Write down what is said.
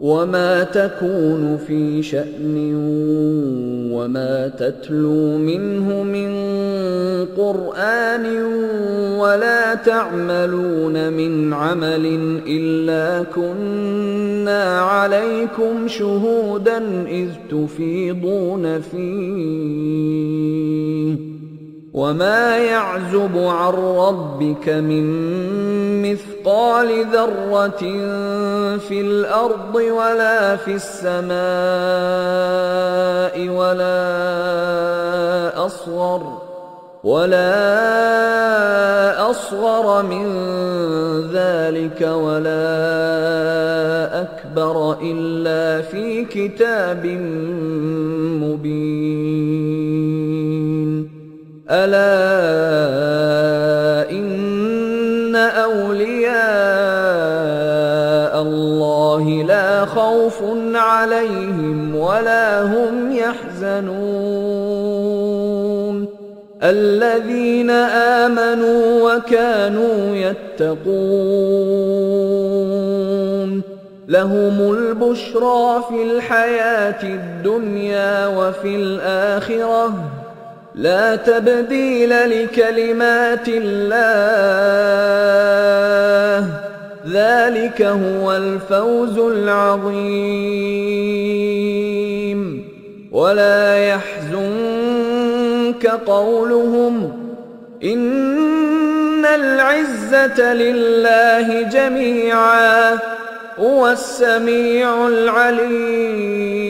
وما تكون في شأن وما تتلو منه من قرآن ولا تعملون من عمل إلا كنا عليكم شهودا إذ تفيضون فيه وما يعزب عن ربك من مثقال ذرة في الأرض ولا في السماء ولا أصغر من ذلك ولا أكبر إلا في كتاب مبين ألا إن أولياء الله لا خوف عليهم ولا هم يحزنون الذين آمنوا وكانوا يتقون لهم البشرى في الحياة الدنيا وفي الآخرة لا تبديل لكلمات الله ذلك هو الفوز العظيم ولا يحزنك قولهم إن العزة لله جميعا هو السميع العليم